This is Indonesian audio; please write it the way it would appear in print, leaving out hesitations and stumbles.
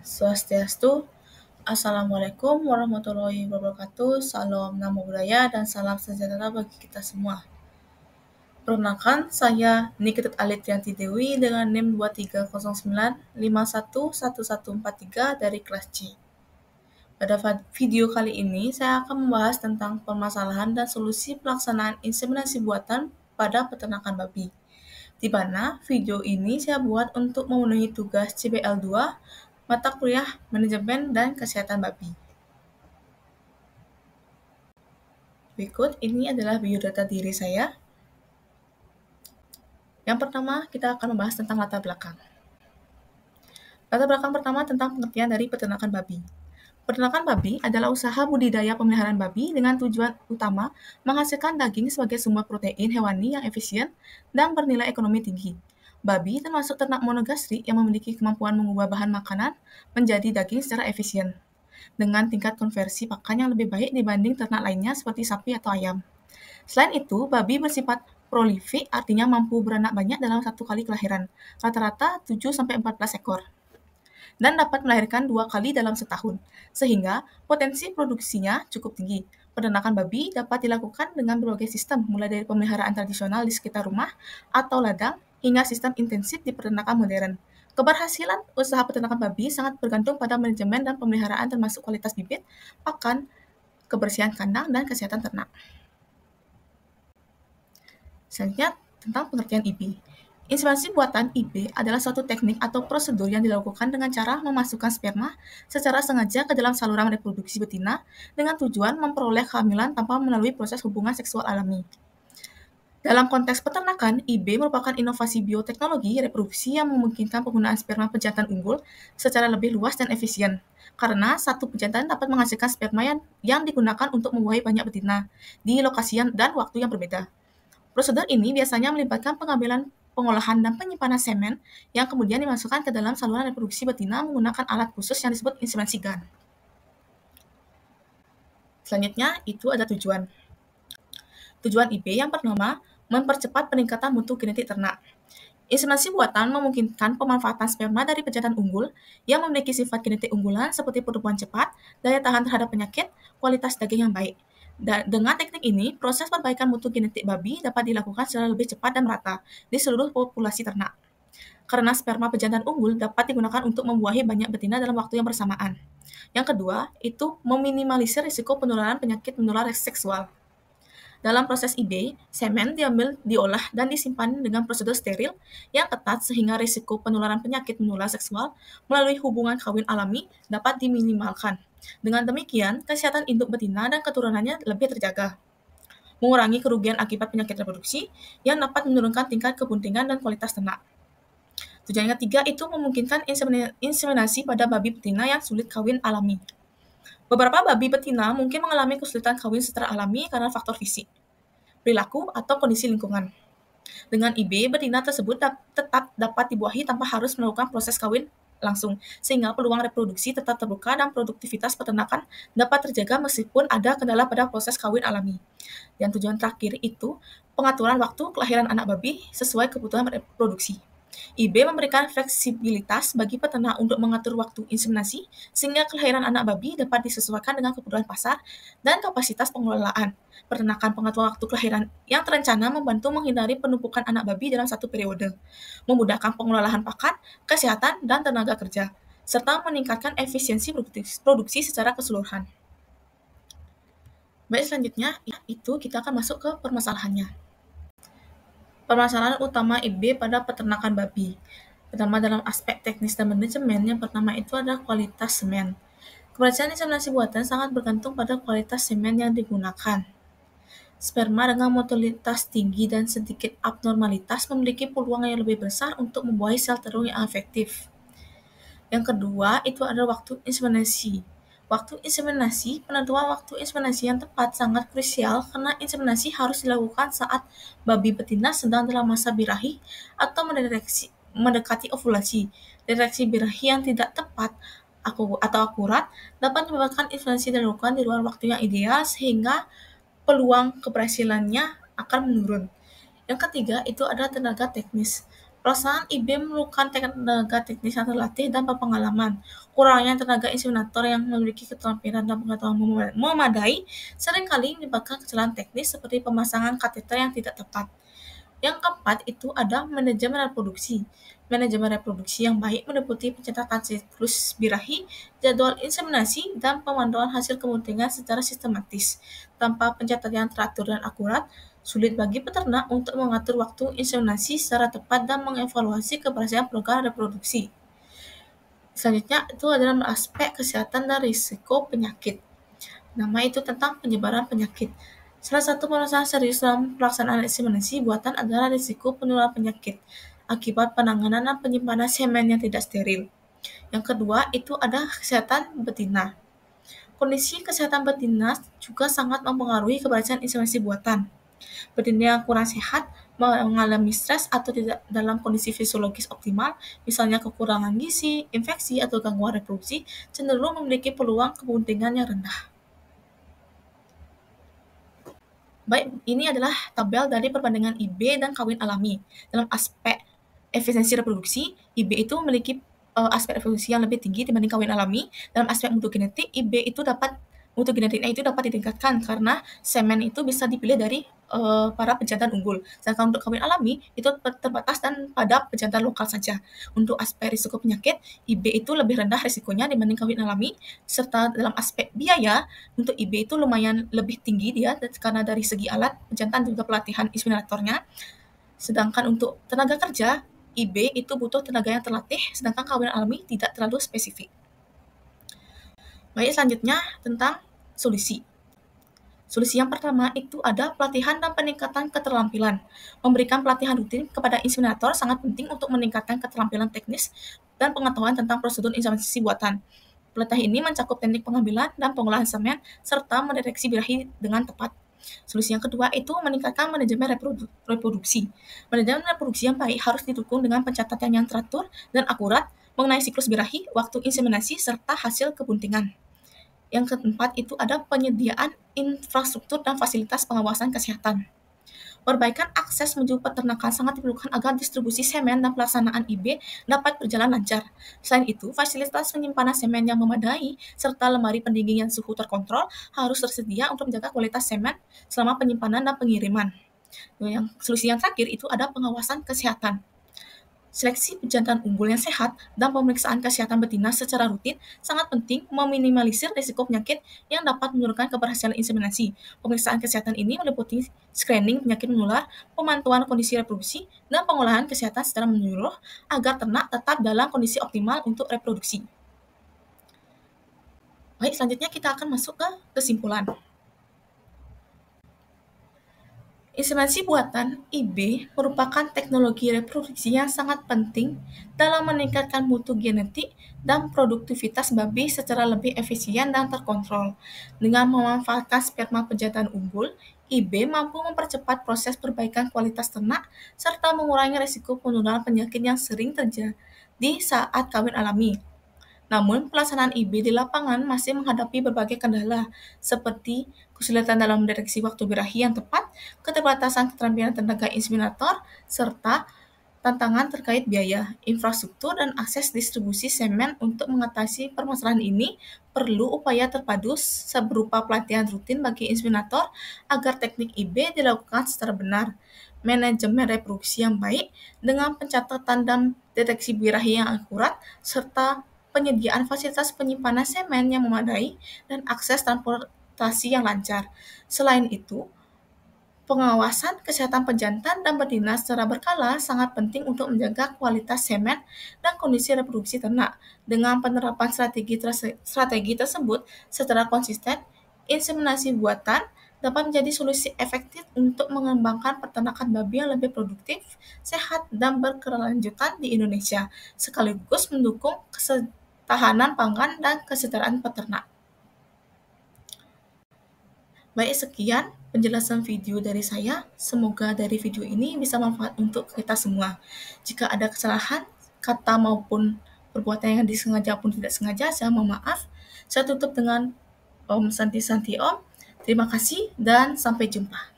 Swastiastu, Assalamualaikum warahmatullahi wabarakatuh, salam namo buddhaya, dan salam sejahtera bagi kita semua. Perkenalkan, saya Nikita Alitrianti Dewi dengan NIM 2309511143 dari kelas C. Pada video kali ini, saya akan membahas tentang permasalahan dan solusi pelaksanaan inseminasi buatan pada peternakan babi, di mana video ini saya buat untuk memenuhi tugas CBL2 mata kuliah Manajemen dan Kesehatan Babi. Berikut ini adalah biodata diri saya. Yang pertama, kita akan membahas tentang latar belakang. Latar belakang pertama tentang pengertian dari peternakan babi. Peternakan babi adalah usaha budidaya pemeliharaan babi dengan tujuan utama menghasilkan daging sebagai sumber protein hewani yang efisien dan bernilai ekonomi tinggi. Babi termasuk ternak monogastrik yang memiliki kemampuan mengubah bahan makanan menjadi daging secara efisien, dengan tingkat konversi pakan yang lebih baik dibanding ternak lainnya seperti sapi atau ayam. Selain itu, babi bersifat prolifik, artinya mampu beranak banyak dalam satu kali kelahiran, rata-rata 7-14 ekor, dan dapat melahirkan 2 kali dalam setahun, sehingga potensi produksinya cukup tinggi. Peternakan babi dapat dilakukan dengan berbagai sistem, mulai dari pemeliharaan tradisional di sekitar rumah atau ladang, hingga sistem intensif di peternakan modern. Keberhasilan usaha peternakan babi sangat bergantung pada manajemen dan pemeliharaan termasuk kualitas bibit, pakan, kebersihan kandang, dan kesehatan ternak. Selanjutnya, tentang pengertian IB. Inseminasi buatan IB adalah suatu teknik atau prosedur yang dilakukan dengan cara memasukkan sperma secara sengaja ke dalam saluran reproduksi betina dengan tujuan memperoleh kehamilan tanpa melalui proses hubungan seksual alami. Dalam konteks peternakan, IB merupakan inovasi bioteknologi reproduksi yang memungkinkan penggunaan sperma pejantan unggul secara lebih luas dan efisien, karena satu pejantan dapat menghasilkan sperma yang digunakan untuk membuahi banyak betina di lokasi dan waktu yang berbeda. Prosedur ini biasanya melibatkan pengambilan, pengolahan, dan penyimpanan semen yang kemudian dimasukkan ke dalam saluran reproduksi betina menggunakan alat khusus yang disebut inseminasi gun. Selanjutnya, itu ada tujuan. Tujuan IB yang pertama, mempercepat peningkatan mutu genetik ternak. Inseminasi buatan memungkinkan pemanfaatan sperma dari pejantan unggul yang memiliki sifat genetik unggulan seperti pertumbuhan cepat, daya tahan terhadap penyakit, kualitas daging yang baik. Dengan teknik ini, proses perbaikan mutu genetik babi dapat dilakukan secara lebih cepat dan merata di seluruh populasi ternak. Karena sperma pejantan unggul dapat digunakan untuk membuahi banyak betina dalam waktu yang bersamaan. Yang kedua, itu meminimalisir risiko penularan penyakit menular seksual. Dalam proses IB, semen diambil, diolah, dan disimpan dengan prosedur steril yang ketat sehingga risiko penularan penyakit menular seksual melalui hubungan kawin alami dapat diminimalkan. Dengan demikian, kesehatan induk betina dan keturunannya lebih terjaga, mengurangi kerugian akibat penyakit reproduksi yang dapat menurunkan tingkat kebuntingan dan kualitas ternak. Tujuan yang ketiga itu memungkinkan inseminasi pada babi betina yang sulit kawin alami. Beberapa babi betina mungkin mengalami kesulitan kawin secara alami karena faktor fisik, perilaku, atau kondisi lingkungan. Dengan IB, betina tersebut tetap dapat dibuahi tanpa harus melakukan proses kawin langsung, sehingga peluang reproduksi tetap terbuka dan produktivitas peternakan dapat terjaga meskipun ada kendala pada proses kawin alami. Dan tujuan terakhir itu pengaturan waktu kelahiran anak babi sesuai kebutuhan reproduksi. IB memberikan fleksibilitas bagi peternak untuk mengatur waktu inseminasi sehingga kelahiran anak babi dapat disesuaikan dengan kebutuhan pasar dan kapasitas pengelolaan. Peternakan pengaturan waktu kelahiran yang terencana membantu menghindari penumpukan anak babi dalam satu periode, memudahkan pengelolaan pakan, kesehatan, dan tenaga kerja, serta meningkatkan efisiensi produksi secara keseluruhan. Baik, selanjutnya itu kita akan masuk ke permasalahannya. Permasalahan utama IB pada peternakan babi. Pertama, dalam aspek teknis dan manajemen, yang pertama itu adalah kualitas semen. Keberhasilan inseminasi buatan sangat bergantung pada kualitas semen yang digunakan. Sperma dengan motilitas tinggi dan sedikit abnormalitas memiliki peluang yang lebih besar untuk membuahi sel terung yang efektif. Yang kedua, itu adalah waktu inseminasi. Waktu inseminasi, penentuan waktu inseminasi yang tepat sangat krusial karena inseminasi harus dilakukan saat babi betina sedang dalam masa birahi atau mendekati ovulasi. Deteksi birahi yang tidak tepat atau akurat dapat menyebabkan inseminasi dilakukan di luar waktu yang ideal sehingga peluang keberhasilannya akan menurun. Yang ketiga, itu adalah tenaga teknis. Pelaksanaan IB memerlukan tenaga teknis yang terlatih dan berpengalaman. Kurangnya tenaga inseminator yang memiliki keterampilan dan pengetahuan memadai seringkali menyebabkan kesalahan teknis seperti pemasangan kateter yang tidak tepat. Yang keempat itu ada manajemen reproduksi. Manajemen reproduksi yang baik meliputi pencatatan siklus birahi, jadwal inseminasi, dan pemantauan hasil kebuntingan secara sistematis. Tanpa pencatatan yang teratur dan akurat, sulit bagi peternak untuk mengatur waktu inseminasi secara tepat dan mengevaluasi keberhasilan program reproduksi. Selanjutnya itu adalah aspek kesehatan dan risiko penyakit. Nama itu tentang penyebaran penyakit. Salah satu permasalahan serius dalam pelaksanaan inseminasi buatan adalah risiko penularan penyakit akibat penanganan dan penyimpanan semen yang tidak steril. Yang kedua itu ada kesehatan betina. Kondisi kesehatan betina juga sangat mempengaruhi keberhasilan inseminasi buatan. Betina yang kurang sehat mengalami stres atau tidak dalam kondisi fisiologis optimal, misalnya kekurangan gizi, infeksi, atau gangguan reproduksi, cenderung memiliki peluang kebuntingan yang rendah. Baik, ini adalah tabel dari perbandingan IB dan kawin alami. Dalam aspek efisiensi reproduksi, IB itu memiliki aspek reproduksi yang lebih tinggi dibanding kawin alami. Dalam aspek mutu genetik, mutu genetiknya itu dapat ditingkatkan karena semen itu bisa dipilih dari para pejantan unggul. Sedangkan untuk kawin alami itu terbatas dan pada pejantan lokal saja. Untuk aspek risiko penyakit, IB itu lebih rendah risikonya dibanding kawin alami, serta dalam aspek biaya, untuk IB itu lumayan lebih tinggi dia karena dari segi alat, pejantan juga pelatihan inseminatornya. Sedangkan untuk tenaga kerja, IB itu butuh tenaga yang terlatih, sedangkan kawin alami tidak terlalu spesifik. Baik, selanjutnya tentang solusi. Solusi yang pertama itu ada pelatihan dan peningkatan keterampilan. Memberikan pelatihan rutin kepada inseminator sangat penting untuk meningkatkan keterampilan teknis dan pengetahuan tentang prosedur inseminasi buatan. Pelatihan ini mencakup teknik pengambilan dan pengolahan semen, serta mendeteksi birahi dengan tepat. Solusi yang kedua itu meningkatkan manajemen reproduksi. Manajemen reproduksi yang baik harus didukung dengan pencatatan yang teratur dan akurat mengenai siklus birahi, waktu inseminasi, serta hasil kebuntingan. Yang keempat itu ada penyediaan infrastruktur dan fasilitas pengawasan kesehatan. Perbaikan akses menuju peternakan sangat diperlukan agar distribusi semen dan pelaksanaan IB dapat berjalan lancar. Selain itu, fasilitas penyimpanan semen yang memadai serta lemari pendingin yang suhu terkontrol harus tersedia untuk menjaga kualitas semen selama penyimpanan dan pengiriman. Solusi yang terakhir itu ada pengawasan kesehatan. Seleksi pejantan unggul yang sehat dan pemeriksaan kesehatan betina secara rutin sangat penting meminimalisir risiko penyakit yang dapat menurunkan keberhasilan inseminasi. Pemeriksaan kesehatan ini meliputi screening penyakit menular, pemantauan kondisi reproduksi, dan pengolahan kesehatan secara menyeluruh agar ternak tetap dalam kondisi optimal untuk reproduksi. Baik, selanjutnya kita akan masuk ke kesimpulan. Inseminasi buatan (IB) merupakan teknologi reproduksi yang sangat penting dalam meningkatkan mutu genetik dan produktivitas babi secara lebih efisien dan terkontrol. Dengan memanfaatkan sperma pejantan unggul, IB mampu mempercepat proses perbaikan kualitas ternak serta mengurangi risiko penularan penyakit yang sering terjadi saat kawin alami. Namun, pelaksanaan IB di lapangan masih menghadapi berbagai kendala, seperti kesulitan dalam mendeteksi waktu birahi yang tepat, keterbatasan keterampilan tenaga inseminator, serta tantangan terkait biaya, infrastruktur, dan akses distribusi semen. Untuk mengatasi permasalahan ini, perlu upaya terpadu berupa pelatihan rutin bagi inseminator agar teknik IB dilakukan secara benar, manajemen reproduksi yang baik dengan pencatatan dan deteksi birahi yang akurat, serta penyediaan fasilitas penyimpanan semen yang memadai dan akses transportasi yang lancar. Selain itu, pengawasan kesehatan pejantan dan betina secara berkala sangat penting untuk menjaga kualitas semen dan kondisi reproduksi ternak. Dengan penerapan strategi tersebut secara konsisten, inseminasi buatan dapat menjadi solusi efektif untuk mengembangkan peternakan babi yang lebih produktif, sehat, dan berkelanjutan di Indonesia, sekaligus mendukung ketahanan pangan dan kesejahteraan peternak. Baik, sekian penjelasan video dari saya. Semoga dari video ini bisa manfaat untuk kita semua. Jika ada kesalahan, kata maupun perbuatan yang disengaja pun tidak sengaja, saya mohon maaf. Saya tutup dengan Om Santi Santi Om. Terima kasih dan sampai jumpa.